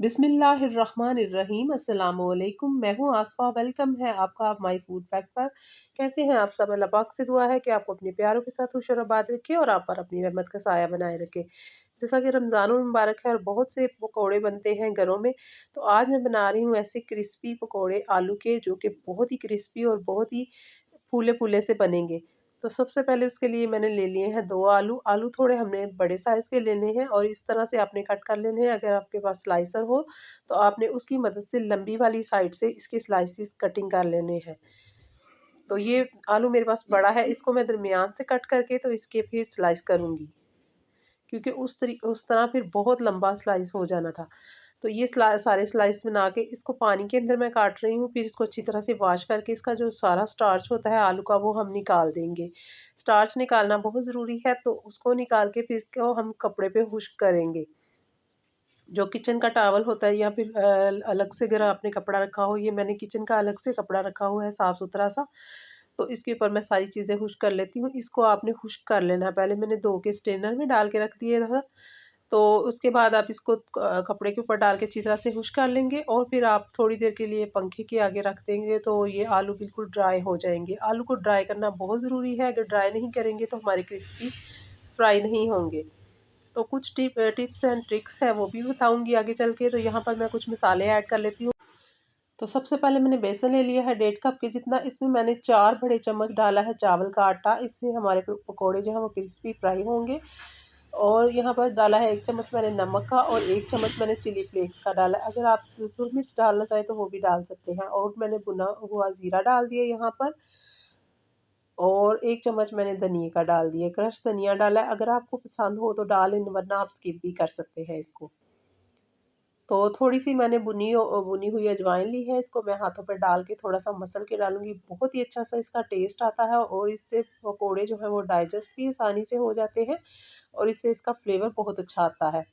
बिस्मिल्लाहिर्रहमानिर्रहीम अस्सलामुअलैकुम। मैं हूँ आसफ़ा। वेलकम है आपका माय फूड फैक्ट पर। कैसे हैं आप सब? अल्लाह पाक से दुआ है कि आपको अपने प्यारों के साथ खुश और आबाद रखे और आप पर अपनी रहमत का साया बनाए रखे। जैसा कि रमज़ानुल मुबारक है और बहुत से पकौड़े बनते हैं घरों में, तो आज मैं बना रही हूँ ऐसे क्रिस्पी पकौड़े आलू के, जो कि बहुत ही क्रिस्पी और बहुत ही फूले-फूले से बनेंगे। तो सबसे पहले उसके लिए मैंने ले लिए हैं 2 आलू। आलू थोड़े हमने बड़े साइज़ के लेने हैं और इस तरह से आपने कट कर लेने हैं। अगर आपके पास स्लाइसर हो, तो आपने उसकी मदद से लंबी वाली साइड से इसके स्लाइसेस कटिंग कर लेने हैं। तो ये आलू मेरे पास बड़ा है, इसको मैं दरमियान से कट करके तो इसके फिर स्लाइस करूँगी, क्योंकि उस तरह फिर बहुत लंबा स्लाइस हो जाना था। तो ये सारे स्लाइस बना के इसको पानी के अंदर मैं काट रही हूँ, फिर इसको अच्छी तरह से वॉश करके इसका जो सारा स्टार्च होता है आलू का, वो हम निकाल देंगे। स्टार्च निकालना बहुत ज़रूरी है, तो उसको निकाल के फिर इसको हम कपड़े पे खुश्क करेंगे। जो किचन का टॉवल होता है या फिर अलग से अगर आपने कपड़ा रखा हो, ये मैंने किचन का अलग से कपड़ा रखा हुआ है साफ़-सुथरा सा, तो इसके ऊपर मैं सारी चीज़ें खुश्क कर लेती हूँ। इसको आपने खुश्क कर लेना है, पहले मैंने धो के स्ट्रेनर में डाल के रख दिया था। तो उसके बाद आप इसको कपड़े के ऊपर डाल के अच्छी तरह से खुश्क कर लेंगे और फिर आप थोड़ी देर के लिए पंखे के आगे रख देंगे, तो ये आलू बिल्कुल ड्राई हो जाएँगे। आलू को ड्राई करना बहुत ज़रूरी है, अगर ड्राई नहीं करेंगे तो हमारे क्रिस्पी फ्राई नहीं होंगे। तो कुछ टिप्स एंड ट्रिक्स है वो भी बताऊँगी आगे चल के। तो यहाँ पर मैं कुछ मसाले ऐड कर लेती हूँ। तो सबसे पहले मैंने बेसन ले लिया है 1.5 कप के जितना। इसमें मैंने 4 बड़े चम्मच डाला है चावल का आटा, इससे हमारे पकौड़े जो हैं वो क्रिस्पी फ्राई होंगे। और यहाँ पर डाला है 1 चम्मच मैंने नमक का और 1 चम्मच मैंने चिली फ्लेक्स का डाला है। अगर आप सूरज मिर्च डालना चाहें तो वो भी डाल सकते हैं। और मैंने भुना हुआ ज़ीरा डाल दिया यहाँ पर और 1 चम्मच मैंने धनिये का डाल दिया, क्रश धनिया डाला है। अगर आपको पसंद हो तो डालें, वरना आप स्किप भी कर सकते हैं इसको। तो थोड़ी-सी मैंने भुनी हुई अजवाइन ली है, इसको मैं हाथों पे डाल के थोड़ा-सा मसल के डालूँगी। बहुत ही अच्छा-सा इसका टेस्ट आता है और इससे पकोड़े जो हैं वो डाइजेस्ट भी आसानी से हो जाते हैं और इससे इसका फ्लेवर बहुत अच्छा आता है।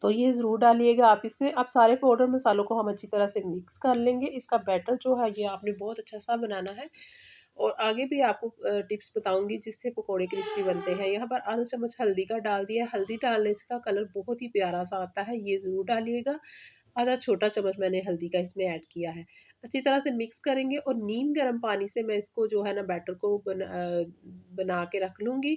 तो ये ज़रूर डालिएगा आप इसमें। अब सारे पाउडर मसालों को हम अच्छी तरह से मिक्स कर लेंगे। इसका बैटर जो है ये आपने बहुत अच्छा-सा बनाना है और आगे भी आपको टिप्स बताऊँगी जिससे पकोड़े क्रिस्पी बनते हैं। यहाँ पर आधा चम्मच हल्दी का डाल दिया है। हल्दी डालने से इसका कलर बहुत ही प्यारा-सा आता है, ये ज़रूर डालिएगा। आधा छोटा चम्मच मैंने हल्दी का इसमें ऐड किया है। अच्छी तरह से मिक्स करेंगे और नीम गर्म पानी से मैं इसको जो है ना बैटर को बना के रख लूँगी।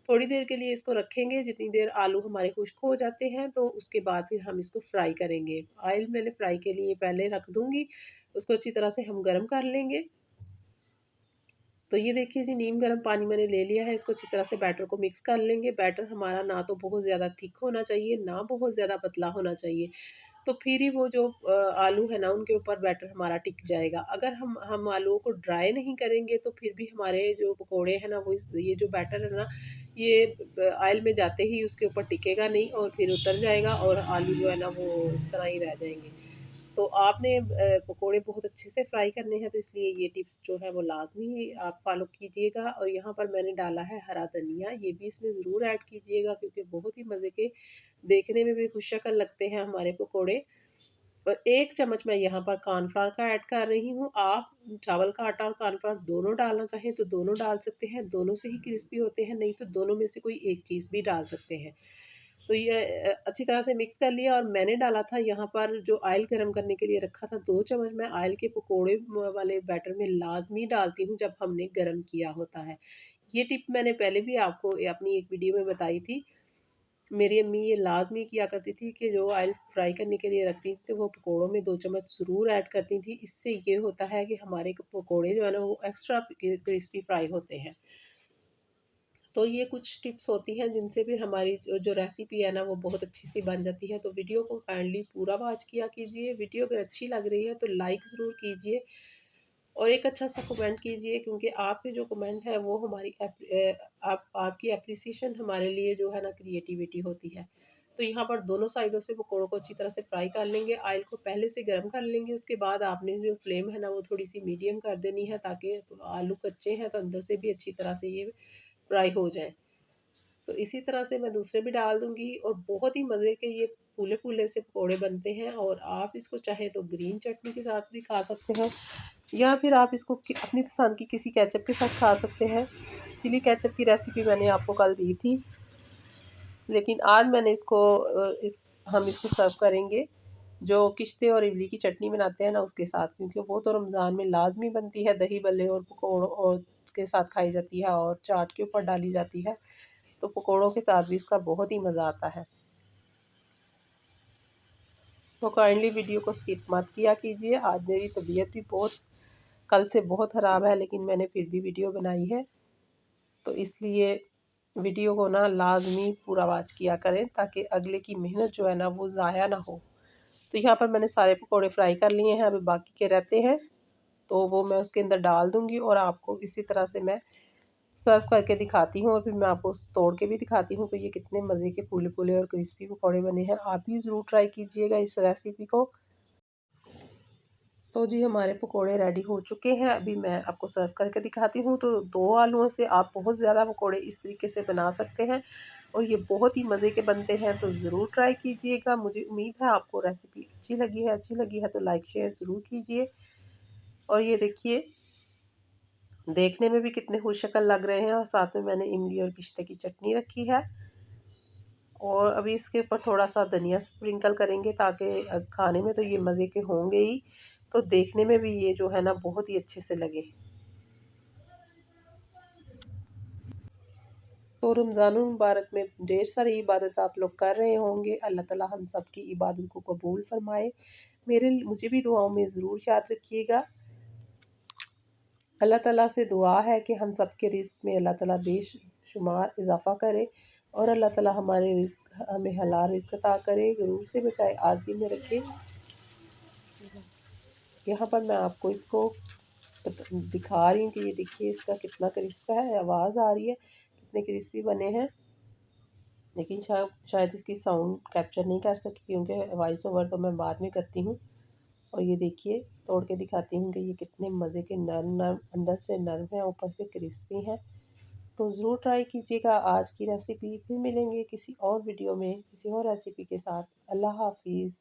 थोड़ी देर के लिए इसको रखेंगे, जितनी देर आलू हमारे खुश्क हो जाते हैं, तो उसके बाद फिर हम इसको फ्राई करेंगे। ऑयल मैंने फ्राई के लिए पहले रख दूँगी, उसको अच्छी तरह से हम गरम कर लेंगे। तो ये देखिए जी, नीम गर्म पानी मैंने ले लिया है, इसको अच्छी तरह से बैटर को मिक्स कर लेंगे। बैटर हमारा ना तो बहुत ज़्यादा थिक होना चाहिए, ना बहुत ज़्यादा पतला होना चाहिए। तो फिर ही वो जो आलू है ना, उनके ऊपर बैटर हमारा टिक जाएगा। अगर हम आलूओं को ड्राई नहीं करेंगे, तो फिर भी हमारे जो पकोड़े हैं ना, वो ये जो बैटर है ना, ये ऑयल में जाते ही उसके ऊपर टिकेगा नहीं और फिर उतर जाएगा और आलू जो है ना, वो इस तरह ही रह जाएँगे। तो आपने पकोड़े बहुत अच्छे से फ्राई करने हैं, तो इसलिए ये टिप्स जो है वो लाज़मी आप फ़ॉलो कीजिएगा। और यहाँ पर मैंने डाला है हरा धनिया, ये भी इसमें ज़रूर ऐड कीजिएगा, क्योंकि बहुत ही मज़े के, देखने में भी खुशक्ल लगते हैं हमारे पकोड़े। और 1 चम्मच मैं यहाँ पर कॉर्नफ्लोर का ऐड कर रही हूँ। आप चावल का आटा और कॉर्नफ्लोर दोनों डालना चाहें तो दोनों डाल सकते हैं, दोनों से ही क्रिस्पी होते हैं, नहीं तो दोनों में से कोई एक चीज़ भी डाल सकते हैं। तो ये अच्छी तरह से मिक्स कर लिया और मैंने डाला था यहाँ पर जो ऑयल गरम करने के लिए रखा था, 2 चम्मच मैं ऑयल के पकोड़े वाले बैटर में लाज़मी डालती हूँ जब हमने गरम किया होता है। ये टिप मैंने पहले भी आपको अपनी एक वीडियो में बताई थी। मेरी अम्मी ये लाज़मी किया करती थी कि जो ऑयल फ्राई करने के लिए रखती थी, तो वो पकोड़ों में 2 चम्मच ज़रूर ऐड करती थी। इससे ये होता है कि हमारे पकोड़े जो है ना, वो एक्स्ट्रा क्रिस्पी फ्राई होते हैं। तो ये कुछ टिप्स होती हैं जिनसे भी हमारी जो रेसिपी है ना, वो बहुत अच्छी सी बन जाती है। तो वीडियो को काइंडली पूरा वॉच किया कीजिए। वीडियो अगर अच्छी लग रही है तो लाइक ज़रूर कीजिए और एक अच्छा सा कमेंट कीजिए, क्योंकि आपके जो कमेंट है वो हमारी आपकी एप्रिसिएशन हमारे लिए जो है ना, क्रिएटिविटी होती है। तो यहाँ पर दोनों साइडों से पकौड़ों को अच्छी तरह से फ्राई कर लेंगे। ऑयल को पहले से गर्म कर लेंगे, उसके बाद आपने जो फ्लेम है ना, वो थोड़ी सी मीडियम कर देनी है, ताकि आलू कच्चे हैं तो अंदर से भी अच्छी तरह से ये फ्राई हो जाए। तो इसी तरह से मैं दूसरे भी डाल दूँगी और बहुत ही मज़े के ये फूले-फूले से पकोड़े बनते हैं। और आप इसको चाहें तो ग्रीन चटनी के साथ भी खा सकते हैं या फिर आप इसको अपनी पसंद की किसी केचप के साथ खा सकते हैं। चिली केचप की रेसिपी मैंने आपको कल दी थी, लेकिन आज मैंने इसको हम इसको सर्व करेंगे जो किश्ते और इमली की चटनी बनाते हैं ना उसके साथ, क्योंकि वो तो रमज़ान में लाज़मी बनती है, दही भल्ले और पकौड़ों और के साथ खाई जाती है और चाट के ऊपर डाली जाती है, तो पकौड़ों के साथ भी इसका बहुत ही मज़ा आता है। तो काइंडली वीडियो को स्किप मत किया कीजिए। आज मेरी तबीयत भी कल से बहुत ख़राब है, लेकिन मैंने फिर भी वीडियो बनाई है, तो इसलिए वीडियो को ना लाज़मी पूरा वॉच किया करें ताकि अगले की मेहनत जो है ना वो ज़ाया ना हो। तो यहाँ पर मैंने सारे पकौड़े फ्राई कर लिए हैं, अभी बाकी के रहते हैं तो वो मैं उसके अंदर डाल दूँगी और आपको इसी तरह से मैं सर्व करके दिखाती हूँ और फिर मैं आपको तोड़ के भी दिखाती हूँ कि ये कितने मज़े के फूले-फूले और क्रिस्पी पकौड़े बने हैं। आप भी ज़रूर ट्राई कीजिएगा इस रेसिपी को। तो जी हमारे पकोड़े रेडी हो चुके हैं, अभी मैं आपको सर्व करके दिखाती हूँ। तो 2 आलूओं से आप बहुत ज़्यादा पकोड़े इस तरीके से बना सकते हैं और ये बहुत ही मज़े के बनते हैं, तो ज़रूर ट्राई कीजिएगा। मुझे उम्मीद है आपको रेसिपी अच्छी लगी है तो लाइक शेयर ज़रूर कीजिए। और ये देखिए, देखने में भी कितने खुशक्ल लग रहे हैं और साथ में मैंने इमली और पिस्ते की चटनी रखी है और अभी इसके ऊपर थोड़ा-सा धनिया स्प्रिंकल करेंगे ताकि खाने में तो ये मज़े के होंगे ही, तो देखने में भी ये जो है ना बहुत ही अच्छे से लगे। तो रमज़ानुल मुबारक में ढेर सारी इबादत आप लोग कर रहे होंगे। अल्लाह ताला हम सब की इबादत को कबूल फ़रमाए। मुझे भी दुआओं में ज़रूर याद रखिएगा। अल्लाह ताला से दुआ है कि हम सब के रिज़्क़ में अल्लाह ताला बेशुमार इज़ाफ़ा करे और अल्लाह ताला हमें हलाल रिज़्क़ अता करे, गुरूर से बचाए, आज़ी में रखे। यहाँ पर मैं आपको इसको दिखा रही हूँ कि ये देखिए इसका कितना क्रिस्प है, आवाज़ आ रही है, कितने क्रिस्पी बने हैं। लेकिन शायद इसकी साउंड कैप्चर नहीं कर सकी क्योंकि वॉइस ओवर तो मैं बाद में करती हूँ। और ये देखिए तोड़ के दिखाती हूँ कि ये कितने मज़े के नरम नरम अंदर से नरम है, ऊपर से क्रिस्पी है। तो ज़रूर ट्राई कीजिएगा आज की रेसिपी। फिर मिलेंगे किसी और वीडियो में किसी और रेसिपी के साथ। अल्लाह हाफ़िज़।